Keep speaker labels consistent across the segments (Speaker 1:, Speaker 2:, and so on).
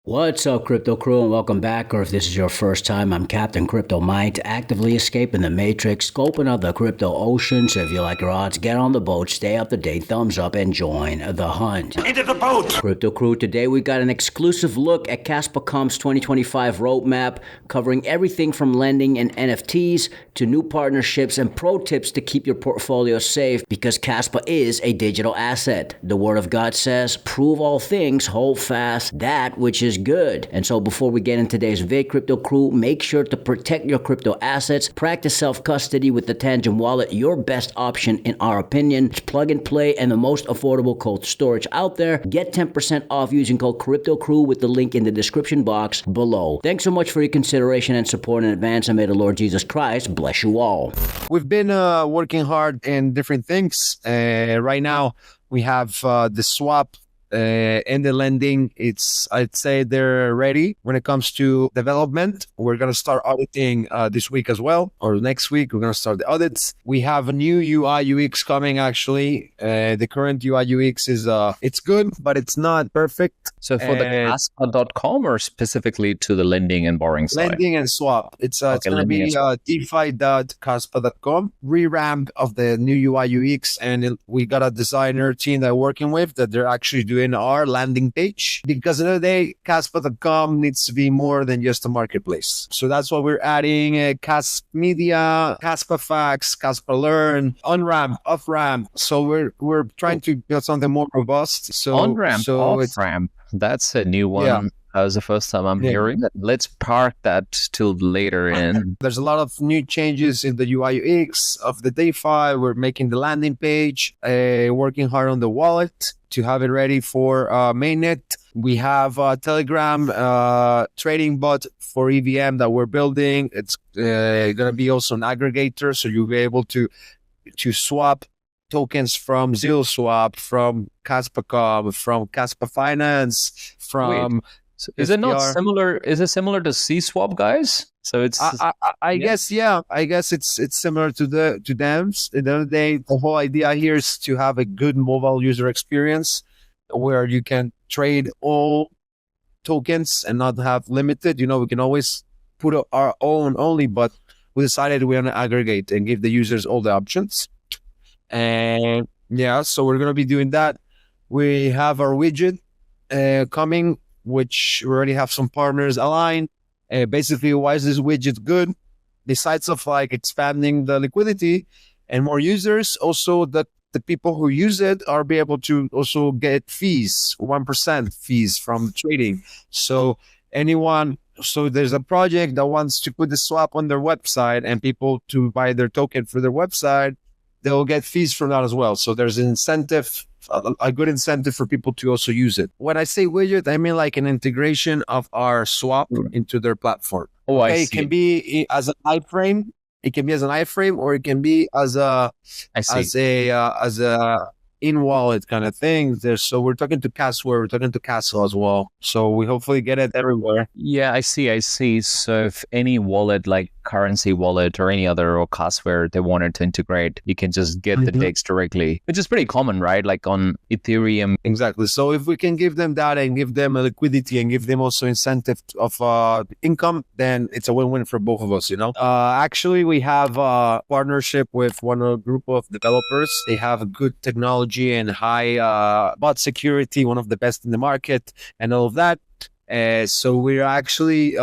Speaker 1: What's up, Crypto Crew, and welcome back. Or if this is your first time, I'm Captain Crypto Mind, actively escaping the matrix, scoping out the crypto ocean. So if you like your odds, get on the boat, stay up to date, thumbs up, and join the hunt.
Speaker 2: Into the boat!
Speaker 1: Crypto Crew, today we got an exclusive look at KaspaCom's 2025 roadmap, covering everything from lending and NFTs to new partnerships and pro tips to keep your portfolio safe, because Kaspa is a digital asset. The word of God says, prove all things, hold fast that which is good. And so before we get into today's vid, Crypto Crew, make sure to protect your crypto assets, practice self-custody with the Tangent wallet, your best option in our opinion. It's plug and play and the most affordable cold storage out there. Get 10% off using code Crypto Crew with the link in the description box below. Thanks so much for your consideration and support in advance, and may the Lord Jesus Christ bless you all.
Speaker 3: We've been working hard in different things. Right now, we have the swap and the lending. I'd say they're ready. When it comes to development, we're going to start auditing this week as well, or next week. We're going to start the audits. We have a new UI UX coming, actually. The current UI UX is it's good, but it's not perfect.
Speaker 4: So for the Kaspa.com, or specifically to the lending and borrowing side?
Speaker 3: Lending and swap. It's going to be DeFi.Kaspa.com, revamp of the new UI UX, and we got a designer team that we're working with that they're actually doing our landing page, because at the end of the day, Kaspa.com needs to be more than just a marketplace. So that's why we're adding Kaspa Media, Kaspa Facts, Kaspa Learn, on-ramp, off-ramp. So we're trying to build something more robust. So
Speaker 4: on-ramp, off-ramp. That's a new one.
Speaker 3: Yeah.
Speaker 4: That was the first time I'm hearing that. Let's park that till later in.
Speaker 3: There's a lot of new changes in the UI UX of the DeFi. We're making the landing page, working hard on the wallet to have it ready for mainnet. We have a Telegram trading bot for EVM that we're building. It's going to be also an aggregator, so you'll be able to swap tokens from ZeroSwap, from KaspaCom, from Kaspa Finance, from...
Speaker 4: Wait. So is it not similar? Is it similar to C-Swap, guys? So it's
Speaker 3: I guess it's similar to them. At the end of the day, the whole idea here is to have a good mobile user experience where you can trade all tokens and not have limited. We can always put our own only, but we decided we want to aggregate and give the users all the options. And so we're gonna be doing that. We have our widget coming, which we already have some partners aligned. Basically, why is this widget good? Besides of expanding the liquidity and more users, also the people who use it are be able to also get fees, 1% fees from trading. So there's a project that wants to put the swap on their website, and people to buy their token for their website, they'll get fees from that as well. So there's an incentive, a good incentive for people to also use it. When I say widget, I mean like an integration of our swap into their platform.
Speaker 4: Oh, I see.
Speaker 3: It can be as an iframe. It can be as an iframe, or it can be as a in wallet kind of thing. So we're talking to Casware, we're talking to Castle as well. So we hopefully get it everywhere.
Speaker 4: Yeah, I see. So if any wallet like Currency Wallet or any other, or Casware, they wanted to integrate, you can just get the DEX directly, which is pretty common, right? Like on Ethereum.
Speaker 3: Exactly. So if we can give them that and give them a liquidity and give them also incentive of income, then it's a win-win for both of us, Actually, we have a partnership with a group of developers. They have a good technology and high bot security, one of the best in the market, and all of that. So we're actually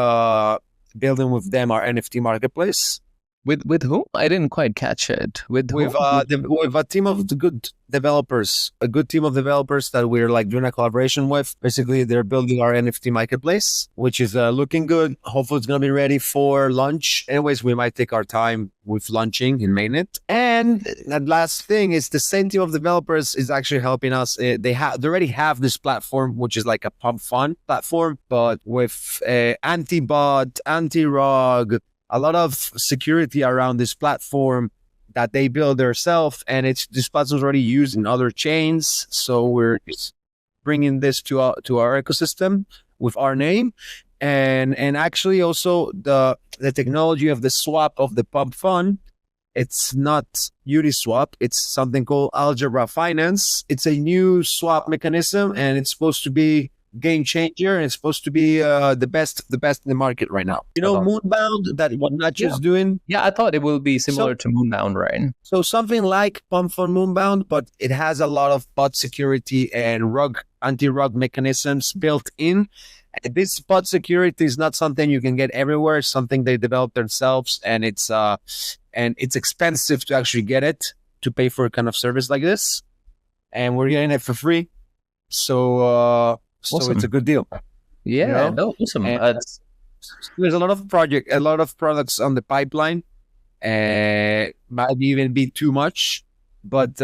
Speaker 3: building with them our NFT marketplace.
Speaker 4: With who? I didn't quite catch it. With
Speaker 3: a team of good developers, a good team of developers that we're doing a collaboration with. Basically, they're building our NFT marketplace, which is looking good. Hopefully, it's going to be ready for launch. Anyways, we might take our time with launching in mainnet. And that last thing is the same team of developers is actually helping us. They already have this platform, which is like a pump fund platform, but with anti-bot, anti-rug, a lot of security around this platform that they build themselves, and this platform is already used in other chains. So we're bringing this to our ecosystem with our name, and actually also the technology of the swap of the pump fund. It's not Uniswap. It's something called Algebra Finance. It's a new swap mechanism, and it's supposed to be game changer, and it's supposed to be the best in the market right now. Moonbound, that what Nacho's doing.
Speaker 4: Yeah, I thought it will be similar to Moonbound, right?
Speaker 3: So something like Pump on Moonbound, but it has a lot of bot security and anti-rug mechanisms built in. And this bot security is not something you can get everywhere. It's something they developed themselves, and it's expensive to actually get it, to pay for a kind of service like this. And we're getting it for free. So
Speaker 4: Awesome.
Speaker 3: It's a good deal.
Speaker 4: Yeah, awesome.
Speaker 3: There's a lot of products on the pipeline. Might even be too much, but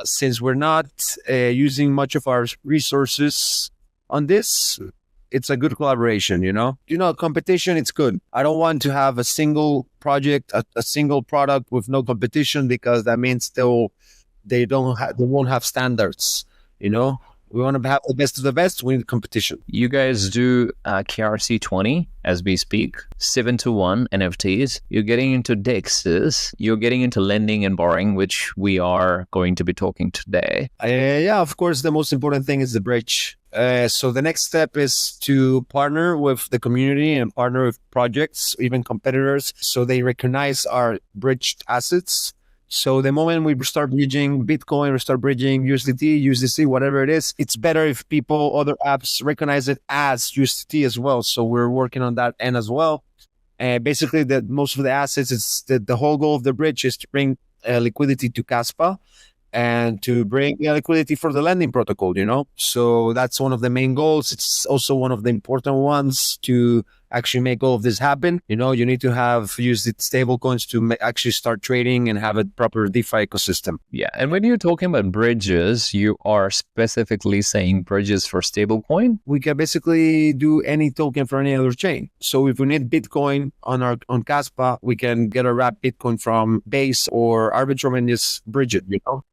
Speaker 3: since we're not using much of our resources on this, it's a good collaboration. Competition, it's good. I don't want to have a single project, a single product with no competition, because that means they won't have standards. We want to have the best of the best. We need competition.
Speaker 4: You guys do KRC20 as we speak, 7-to-1 NFTs. You're getting into DEXs. You're getting into lending and borrowing, which we are going to be talking today.
Speaker 3: Of course, the most important thing is the bridge. So the next step is to partner with the community and partner with projects, even competitors, so they recognize our bridged assets. So the moment we start bridging Bitcoin, we start bridging USDC, whatever it is, it's better if other apps recognize it as USDT as well. So we're working on that end as well. Basically, most of the assets, it's the whole goal of the bridge is to bring liquidity to Kaspa and to bring liquidity for the lending protocol, So that's one of the main goals. It's also one of the important ones to actually make all of this happen. You need to use the stable coins to actually start trading and have a proper DeFi ecosystem.
Speaker 4: Yeah. And when you're talking about bridges, you are specifically saying bridges for stablecoin?
Speaker 3: We can basically do any token for any other chain. So if we need Bitcoin on Kaspa, we can get a wrap Bitcoin from Base or Arbitrum and just bridge it,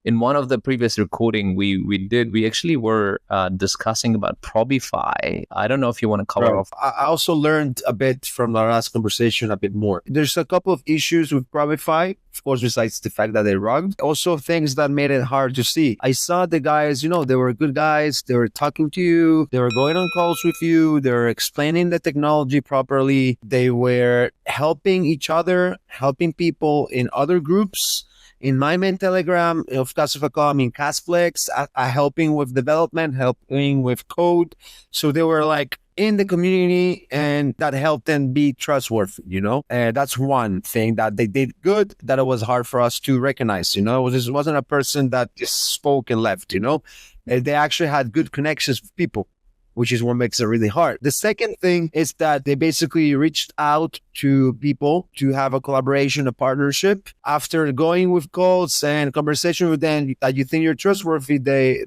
Speaker 4: In one of the previous recording we actually were discussing about ProbiFi. I don't know if you want to cover off.
Speaker 3: I also learned a bit from the last conversation, a bit more. There's a couple of issues with ProbiFi, of course, besides the fact that they rugged. Also things that made it hard to see. I saw the guys, they were good guys. They were talking to you. They were going on calls with you. They were explaining the technology properly. They were helping each other, helping people in other groups. In my main Telegram of KaspaCom, in Casplex, helping with development, helping with code. So they were like in the community, and that helped them be trustworthy, That's one thing that they did good, that it was hard for us to recognize, It wasn't a person that just spoke and left, They actually had good connections with people, which is what makes it really hard. The second thing is that they basically reached out to people to have a collaboration, a partnership. After going with calls and conversation with them that you think you're trustworthy, they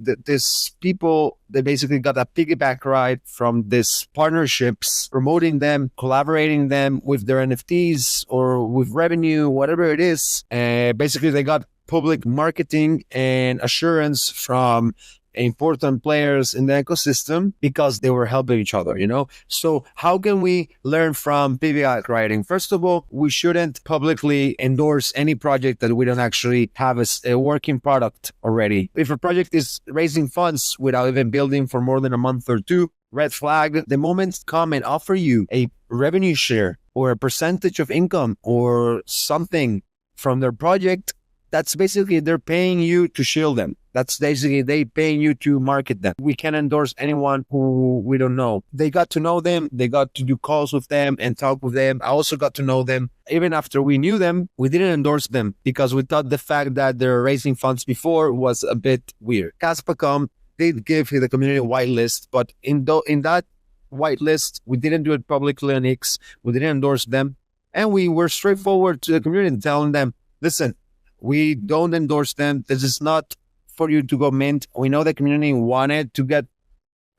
Speaker 3: basically got a piggyback ride from these partnerships, promoting them, collaborating them with their NFTs or with revenue, whatever it is. Basically, they got public marketing and assurance from important players in the ecosystem because they were helping each other, So how can we learn from piggyback riding? First of all, we shouldn't publicly endorse any project that we don't actually have a working product already. If a project is raising funds without even building for more than a month or two, red flag. The moment come and offer you a revenue share or a percentage of income or something from their project, that's basically they're paying you to shield them. That's basically they paying you to market them. We can't endorse anyone who we don't know. They got to know them. They got to do calls with them and talk with them. I also got to know them. Even after we knew them, we didn't endorse them because we thought the fact that they're raising funds before was a bit weird. KaspaCom did give the community a whitelist, but in that whitelist, we didn't do it publicly on X. We didn't endorse them. And we were straightforward to the community telling them, listen, we don't endorse them. This is not for you to go mint. We know the community wanted to get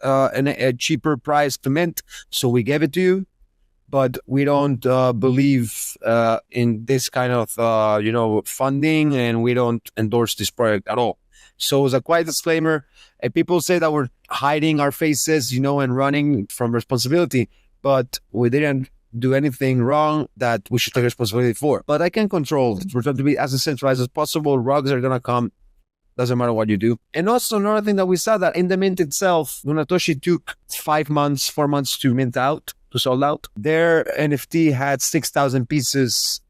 Speaker 3: a cheaper price to mint, so we gave it to you. But we don't believe in this kind of funding, and we don't endorse this project at all. So as a quiet disclaimer, people say that we're hiding our faces, and running from responsibility, but we didn't do anything wrong that we should take responsibility for. But I can control it. We're trying to be as decentralized as possible. Rugs are going to come Doesn't matter what you do. And also another thing that we saw that in the mint itself, Munatoshi took 4 months to mint out, to sold out. Their NFT had 6,000 pieces,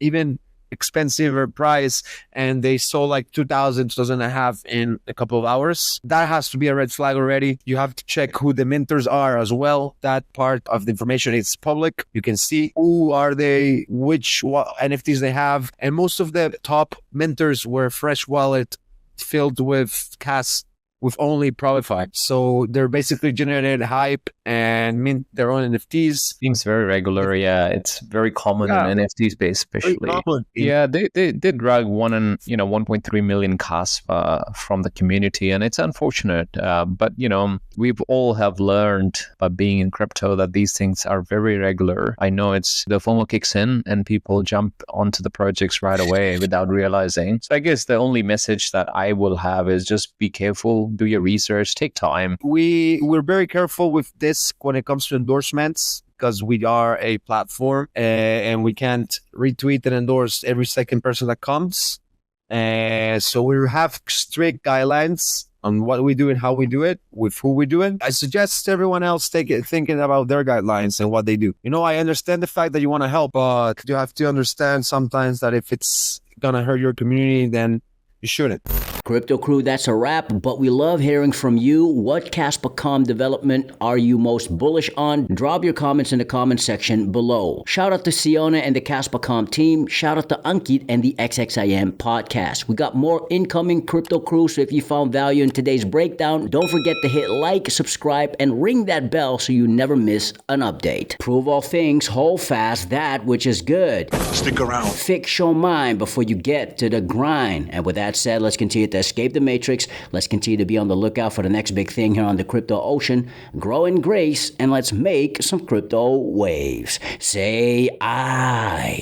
Speaker 3: even expensive price, and they sold like 2,000, 2,500 in a couple of hours. That has to be a red flag already. You have to check who the minters are as well. That part of the information is public. You can see who are they, what NFTs they have. And most of the top minters were fresh wallet filled with with only ProbiFi. So they're basically generated hype and mint their own NFTs.
Speaker 4: Seems very regular. Yeah, it's very common in NFT space, especially. Yeah, they did drag 1.3 million Kaspa from the community, and it's unfortunate. But we've all have learned by being in crypto that these things are very regular. I know it's the FOMO kicks in and people jump onto the projects right away without realizing. So I guess the only message that I will have is just be careful. Do your research, take time.
Speaker 3: We're very careful with this when it comes to endorsements because we are a platform and we can't retweet and endorse every second person that comes. So we have strict guidelines on what we do and how we do it, with who we do it. I suggest everyone else thinking about their guidelines and what they do. I understand the fact that you want to help, but you have to understand sometimes that if it's gonna hurt your community, then you shouldn't.
Speaker 1: Crypto Crew, that's a wrap, but we love hearing from you. What KaspaCom development are you most bullish on? Drop your comments in the comment section below. Shout out to Sione and the KaspaCom team. Shout out to Ankit and the XXIM Podcast. We got more incoming Crypto Crew, so if you found value in today's breakdown, don't forget to hit like, subscribe, and ring that bell so you never miss an update. Prove all things, hold fast that which is good.
Speaker 2: Stick around.
Speaker 1: Fix your mind before you get to the grind. And with that said, let's continue to escape the matrix. Let's continue to be on the lookout for the next big thing here on the crypto ocean. Grow in grace, and let's make some crypto waves. Say aye.